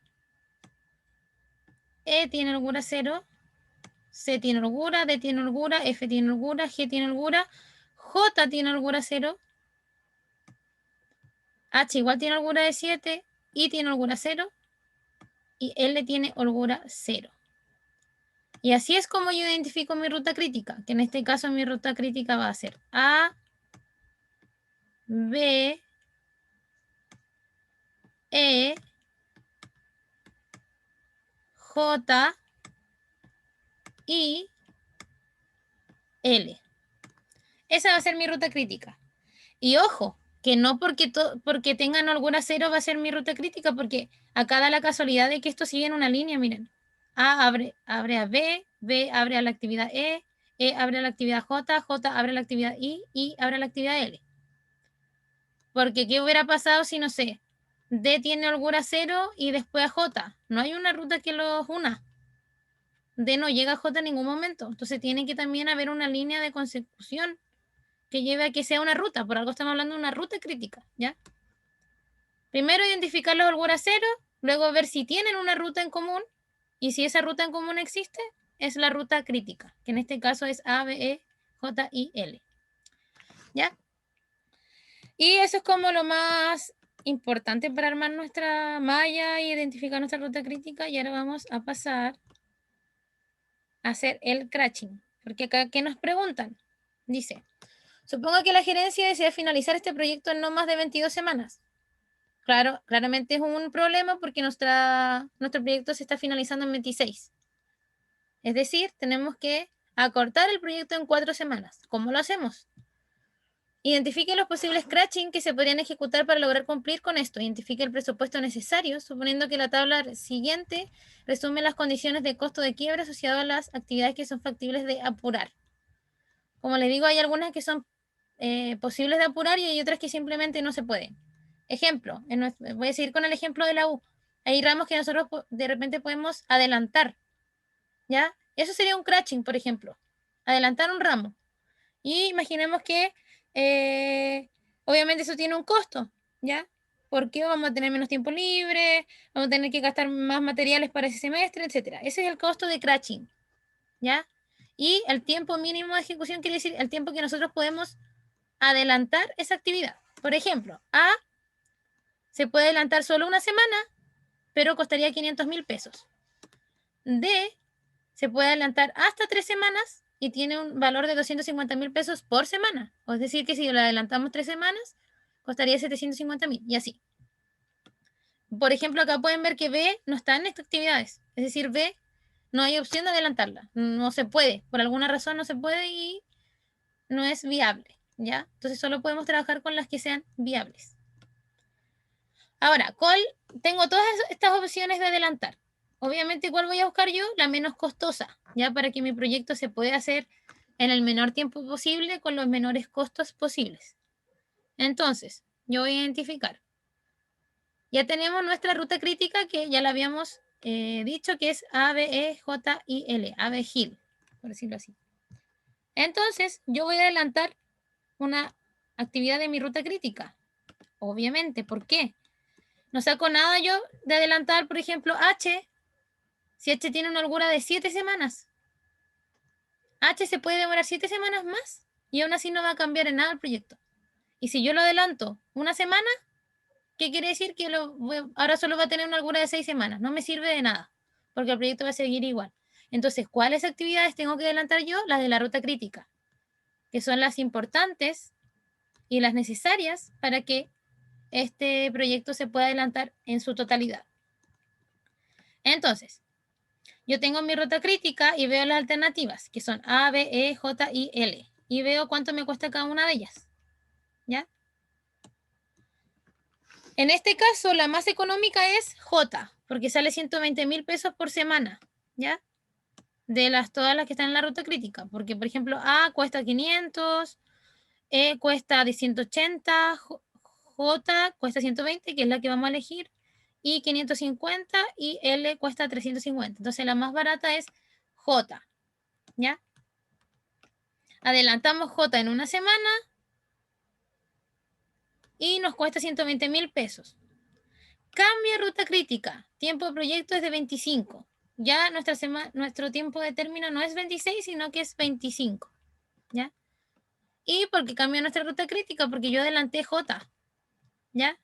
E tiene holgura 0. C tiene holgura. D tiene holgura. F tiene holgura. G tiene holgura. J tiene holgura 0. H igual tiene holgura de 7. I tiene holgura 0. Y L tiene holgura 0. Y así es como yo identifico mi ruta crítica, que en este caso mi ruta crítica va a ser A, B, E, J, I, L. Esa va a ser mi ruta crítica. Y ojo, que no porque tengan holgura 0 va a ser mi ruta crítica, porque acá da la casualidad de que esto sigue en una línea, miren. A abre a B, B abre a la actividad E abre a la actividad J, J abre a la actividad I abre a la actividad L. Porque ¿qué hubiera pasado si, no sé, D tiene holgura 0 y después a J? No hay una ruta que los una. D no llega a J en ningún momento. Entonces tiene que también haber una línea de consecución que lleve a que sea una ruta. Por algo estamos hablando de una ruta crítica, ¿ya? Primero identificar los holguras 0, luego ver si tienen una ruta en común y si esa ruta en común existe, es la ruta crítica, que en este caso es A, B, E, J, I, L. ¿Ya? Y eso es como lo más importante para armar nuestra malla e identificar nuestra ruta crítica. Y ahora vamos a pasar a hacer el crashing. Porque acá, ¿qué nos preguntan? Dice, supongo que la gerencia desea finalizar este proyecto en no más de 22 semanas. Claro, claramente es un problema porque nuestro proyecto se está finalizando en 26. Es decir, tenemos que acortar el proyecto en 4 semanas. ¿Cómo lo hacemos? Identifique los posibles crashing que se podrían ejecutar para lograr cumplir con esto. Identifique el presupuesto necesario, suponiendo que la tabla siguiente resume las condiciones de costo de quiebra asociado a las actividades que son factibles de apurar. Como les digo, hay algunas que son posibles de apurar y hay otras que simplemente no se pueden. Ejemplo, voy a seguir con el ejemplo de la U. Hay ramos que nosotros de repente podemos adelantar, ¿ya? Eso sería un crashing, por ejemplo. Adelantar un ramo. Y imaginemos que obviamente eso tiene un costo, ¿ya? Porque vamos a tener menos tiempo libre, vamos a tener que gastar más materiales para ese semestre, etc. Ese es el costo de crashing, ¿ya? Y el tiempo mínimo de ejecución quiere decir el tiempo que nosotros podemos adelantar esa actividad. Por ejemplo, A se puede adelantar solo una semana, pero costaría 500.000 pesos. D se puede adelantar hasta 3 semanas y tiene un valor de 250.000 pesos por semana. Es decir, que si lo adelantamos 3 semanas, costaría 750.000 y así. Por ejemplo, acá pueden ver que B no está en estas actividades. Es decir, B no hay opción de adelantarla. No se puede. Por alguna razón no se puede y no es viable. ¿Ya? Entonces solo podemos trabajar con las que sean viables. Ahora, ¿cuál? Tengo todas estas opciones de adelantar. Obviamente, ¿cuál voy a buscar yo? La menos costosa, ¿ya? Para que mi proyecto se pueda hacer en el menor tiempo posible con los menores costos posibles. Entonces, yo voy a identificar. Ya tenemos nuestra ruta crítica que ya la habíamos dicho que es A, B, E, J, I, L, AB Hill, por decirlo así. Entonces, yo voy a adelantar una actividad de mi ruta crítica. Obviamente, ¿por qué? No saco nada yo de adelantar, por ejemplo, H, si H tiene una holgura de 7 semanas. H se puede demorar 7 semanas más y aún así no va a cambiar en nada el proyecto. Y si yo lo adelanto una semana, ¿qué quiere decir? Que ahora solo va a tener una holgura de 6 semanas. No me sirve de nada, porque el proyecto va a seguir igual. Entonces, ¿cuáles actividades tengo que adelantar yo? Las de la ruta crítica, que son las importantes y las necesarias para que este proyecto se pueda adelantar en su totalidad. Entonces, yo tengo mi ruta crítica y veo las alternativas, que son A, B, E, J, I, L. Y veo cuánto me cuesta cada una de ellas. ¿Ya? En este caso, la más económica es J, porque sale 120.000 pesos por semana. ¿Ya? De todas las que están en la ruta crítica. Porque, por ejemplo, A cuesta 500, E cuesta de 180, J cuesta 120, que es la que vamos a elegir, y 550, y L cuesta 350. Entonces, la más barata es J. ¿Ya? Adelantamos J en una semana y nos cuesta 120.000 pesos. Cambia ruta crítica. Tiempo de proyecto es de 25. Ya nuestro tiempo de término no es 26, sino que es 25. ¿Ya? ¿Y por qué cambió nuestra ruta crítica? Porque yo adelanté J. ¿Ya?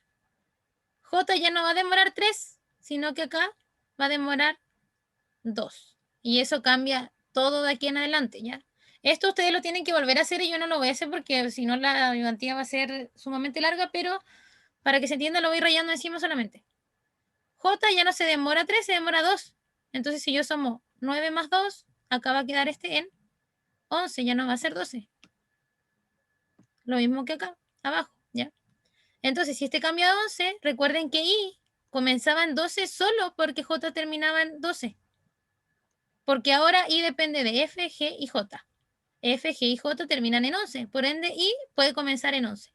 J ya no va a demorar 3, sino que acá va a demorar 2. Y eso cambia todo de aquí en adelante, ¿ya? Esto ustedes lo tienen que volver a hacer y yo no lo voy a hacer porque si no la ayudantía va a ser sumamente larga, pero para que se entienda lo voy rayando encima solamente. J ya no se demora 3, se demora 2. Entonces si yo somos 9 más 2, acá va a quedar este en 11, ya no va a ser 12. Lo mismo que acá, abajo, ¿ya? Entonces si este cambia a 11, recuerden que I comenzaba en 12 solo porque J terminaba en 12. Porque ahora I depende de F, G y J. F, G y J terminan en 11. Por ende, I puede comenzar en 11.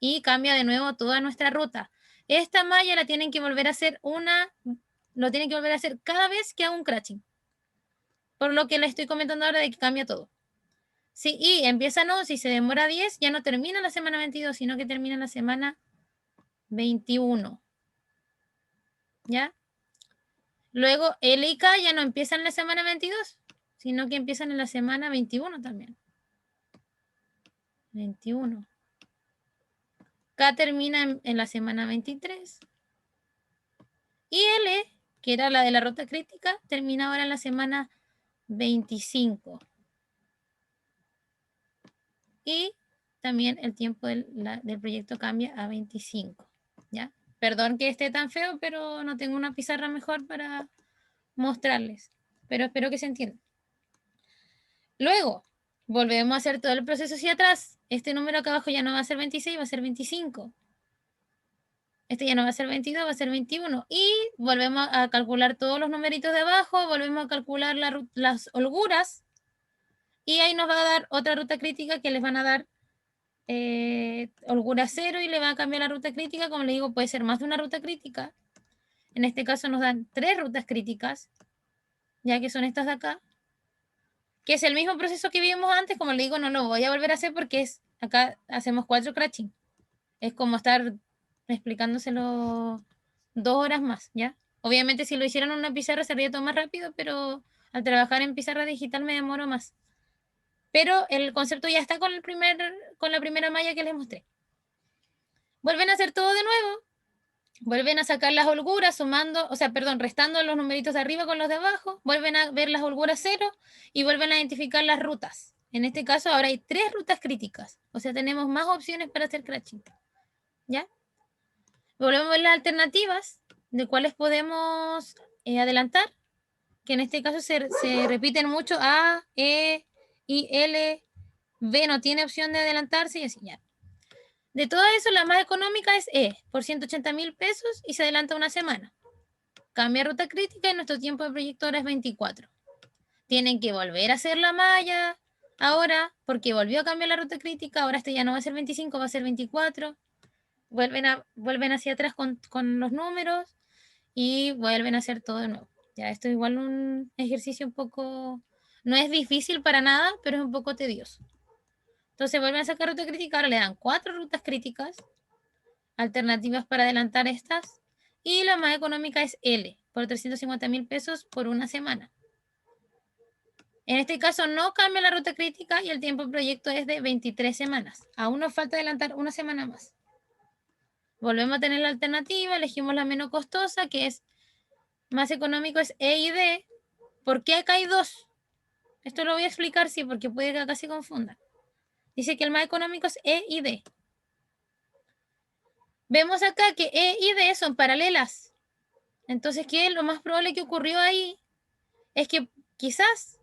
Y cambia de nuevo toda nuestra ruta. Esta malla la tienen que volver a hacer lo tienen que volver a hacer cada vez que haga un crashing. Por lo que le estoy comentando ahora de que cambia todo. Si I empieza en 11 y se demora 10, ya no termina la semana 22, sino que termina la semana 21. ¿Ya? Luego L y K ya no empiezan en la semana 22, sino que empiezan en la semana 21 también. 21. K termina en la semana 23. Y L, que era la de la ruta crítica, termina ahora en la semana 25. Y también el tiempo del proyecto cambia a 25. ¿Ya? Perdón que esté tan feo, pero no tengo una pizarra mejor para mostrarles. Pero espero que se entienda. Luego, volvemos a hacer todo el proceso hacia atrás. Este número acá abajo ya no va a ser 26, va a ser 25. Este ya no va a ser 22, va a ser 21. Y volvemos a calcular todos los numeritos de abajo, volvemos a calcular las holguras. Y ahí nos va a dar otra ruta crítica que les van a dar holgura 0 y le va a cambiar la ruta crítica. Como les digo, puede ser más de una ruta crítica. En este caso nos dan 3 rutas críticas, ya que son estas de acá. Que es el mismo proceso que vimos antes. Como les digo, no lo voy a volver a hacer porque acá hacemos 4 crashing. Es como estar explicándoselo 2 horas más, ¿ya? Obviamente si lo hicieran en una pizarra sería todo más rápido, pero al trabajar en pizarra digital me demoro más. Pero el concepto ya está con la primera malla que les mostré. Vuelven a hacer todo de nuevo. Vuelven a sacar las holguras restando los numeritos de arriba con los de abajo. Vuelven a ver las holguras 0 y vuelven a identificar las rutas. En este caso ahora hay 3 rutas críticas. O sea, tenemos más opciones para hacer crashing. ¿ya? Volvemos a ver las alternativas de cuáles podemos adelantar, que en este caso se repiten mucho A, E, I, L, B no tiene opción de adelantarse y así ya. De todo eso, la más económica es E, por 180.000 pesos y se adelanta una semana. Cambia ruta crítica y nuestro tiempo de proyecto ahora es 24. Tienen que volver a hacer la malla ahora, porque volvió a cambiar la ruta crítica, ahora este ya no va a ser 25, va a ser 24. Vuelven hacia atrás con los números y vuelven a hacer todo de nuevo. Ya, esto es igual un ejercicio un poco, no es difícil para nada, pero es un poco tedioso. Entonces vuelven a sacar ruta crítica, ahora le dan 4 rutas críticas, alternativas para adelantar estas, y la más económica es L, por 350.000 pesos por una semana. En este caso no cambia la ruta crítica y el tiempo de proyecto es de 23 semanas. Aún nos falta adelantar una semana más. Volvemos a tener la alternativa, elegimos la menos costosa, que es más económico, es E y D. ¿Por qué acá hay dos? Esto lo voy a explicar, sí, porque puede que acá se confunda. Dice que el más económico es E y D. Vemos acá que E y D son paralelas. Entonces, ¿qué es lo más probable que ocurrió ahí? Es que quizás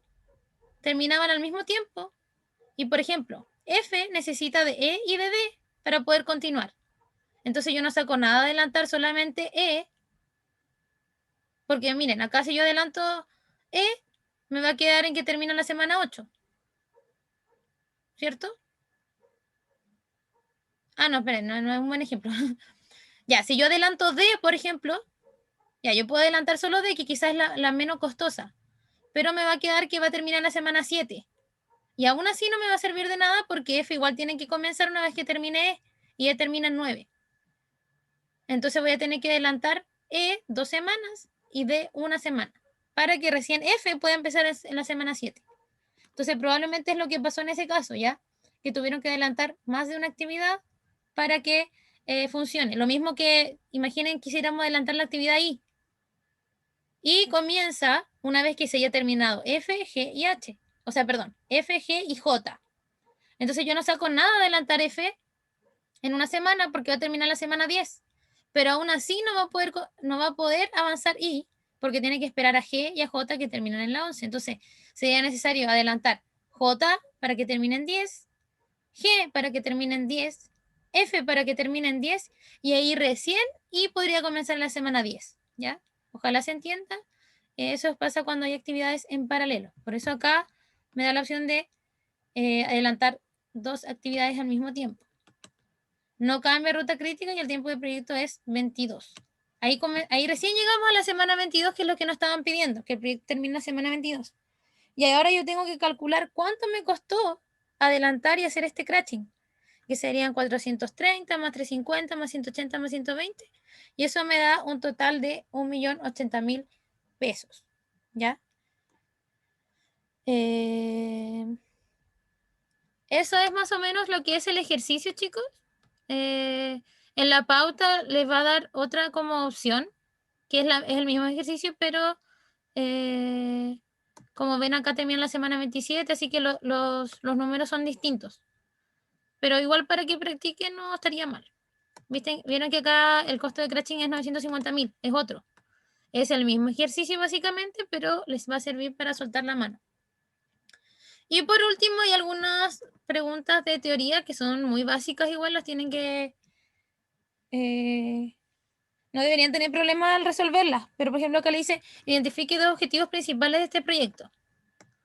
terminaban al mismo tiempo. Y, por ejemplo, F necesita de E y de D para poder continuar. Entonces yo no saco nada de adelantar, solamente E. Porque miren, acá si yo adelanto E, me va a quedar en que termina la semana 8. ¿Cierto? Ah, no, esperen, no es un buen ejemplo. Ya, si yo adelanto D, por ejemplo, ya, yo puedo adelantar solo D, que quizás es la menos costosa. Pero me va a quedar que va a terminar la semana 7. Y aún así no me va a servir de nada porque F igual tiene que comenzar una vez que termine E y E termina en 9. Entonces voy a tener que adelantar E 2 semanas y D una semana para que recién F pueda empezar en la semana 7. Entonces probablemente es lo que pasó en ese caso, ¿ya? Que tuvieron que adelantar más de una actividad para que funcione. Lo mismo que imaginen quisiéramos adelantar la actividad I. Y comienza una vez que se haya terminado F, G y H. O sea, perdón, F, G y J. Entonces yo no saco nada de adelantar F en una semana porque va a terminar la semana 10. Pero aún así no va a poder avanzar I porque tiene que esperar a G y a J que terminan en la 11. Entonces sería necesario adelantar J para que termine en 10, G para que termine en 10, F para que termine en 10 y ahí recién I podría comenzar la semana 10. ¿Ya? Ojalá se entienda. Eso pasa cuando hay actividades en paralelo. Por eso acá me da la opción de adelantar 2 actividades al mismo tiempo. No cambia ruta crítica y el tiempo de proyecto es 22. Ahí recién llegamos a la semana 22, que es lo que nos estaban pidiendo, que el proyecto termine la semana 22. Y ahora yo tengo que calcular cuánto me costó adelantar y hacer este crashing, que serían 430 más 350 más 180 más 120. Y eso me da un total de 1.080.000 pesos. ¿Ya? Eso es más o menos lo que es el ejercicio, chicos. En la pauta les va a dar otra como opción, que es el mismo ejercicio, pero como ven acá termina la semana 27, así que los números son distintos. Pero igual para que practiquen no estaría mal. Vieron que acá el costo de crashing es 950.000, es otro. Es el mismo ejercicio básicamente, pero les va a servir para soltar la mano. Y por último, hay algunas preguntas de teoría que son muy básicas, igual las tienen que... no deberían tener problemas al resolverlas, pero por ejemplo acá le dice, identifique 2 objetivos principales de este proyecto.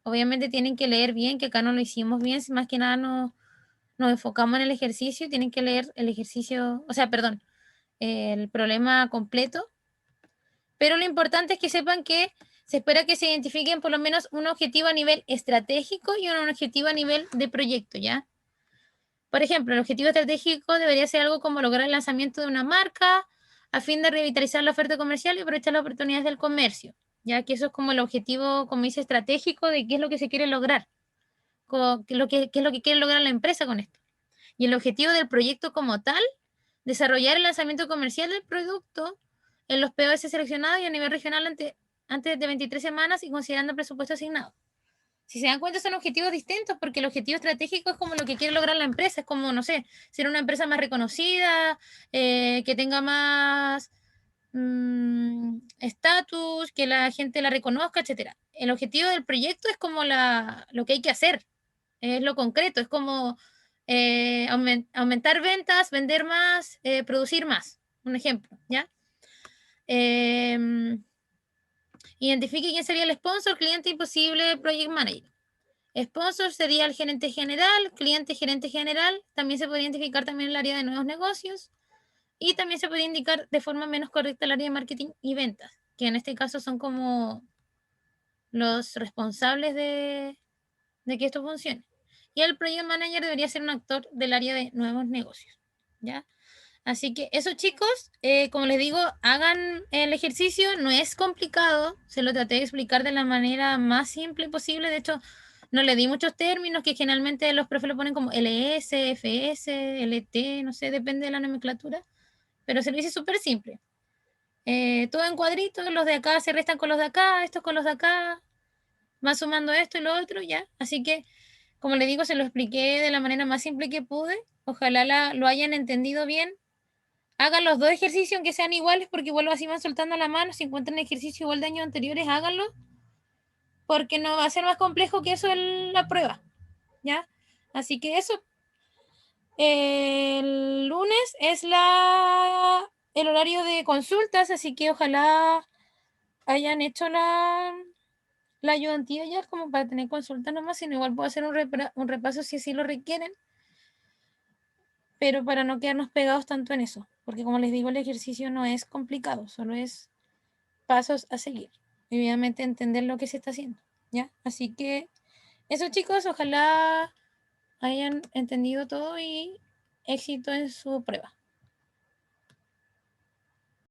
Obviamente tienen que leer bien, que acá no lo hicimos bien, más que nada nos enfocamos en el ejercicio, tienen que leer el ejercicio, o sea, perdón, el problema completo. Pero lo importante es que sepan que se espera que se identifiquen por lo menos un objetivo a nivel estratégico y un objetivo a nivel de proyecto, ¿ya? Por ejemplo, el objetivo estratégico debería ser algo como lograr el lanzamiento de una marca a fin de revitalizar la oferta comercial y aprovechar las oportunidades del comercio, ya que eso es como el objetivo, como dice, estratégico de qué es lo que se quiere lograr, qué es lo que quiere lograr la empresa con esto. Y el objetivo del proyecto como tal, desarrollar el lanzamiento comercial del producto en los POS seleccionados y a nivel regional antes de 23 semanas y considerando el presupuesto asignado. Si se dan cuenta, son objetivos distintos, porque el objetivo estratégico es como lo que quiere lograr la empresa, es como, no sé, ser una empresa más reconocida, que tenga más estatus, que la gente la reconozca, etcétera. El objetivo del proyecto es como lo que hay que hacer, es lo concreto, es como aumentar ventas, vender más, producir más, un ejemplo, ¿ya? Identifique quién sería el sponsor, cliente y posible project manager. Sponsor sería el gerente general, cliente, gerente general. También se podría identificar también el área de nuevos negocios. Y también se podría indicar de forma menos correcta el área de marketing y ventas, que en este caso son como los responsables de que esto funcione. Y el project manager debería ser un actor del área de nuevos negocios. ¿Ya? Así que eso, chicos, como les digo, hagan el ejercicio, no es complicado, se lo traté de explicar de la manera más simple posible, de hecho, no le di muchos términos que generalmente los profes lo ponen como LS, FS, LT, no sé, depende de la nomenclatura, pero se lo hice súper simple. Todo en cuadritos, los de acá se restan con los de acá, estos con los de acá, van sumando esto y lo otro, ya. Así que, como le digo, se lo expliqué de la manera más simple que pude, ojalá lo hayan entendido bien. Hagan los dos ejercicios aunque sean iguales, porque igual así van soltando la mano. Si encuentran ejercicios igual de años anteriores, háganlo, porque no va a ser más complejo que eso en la prueba, ¿ya? Así que eso. El lunes es el horario de consultas, así que ojalá hayan hecho la ayudantía ya como para tener consultas nomás, sino igual puedo hacer un repaso si así lo requieren, pero para no quedarnos pegados tanto en eso, porque como les digo, el ejercicio no es complicado, solo es pasos a seguir. Y obviamente entender lo que se está haciendo, ¿ya? Así que eso, chicos, ojalá hayan entendido todo y éxito en su prueba.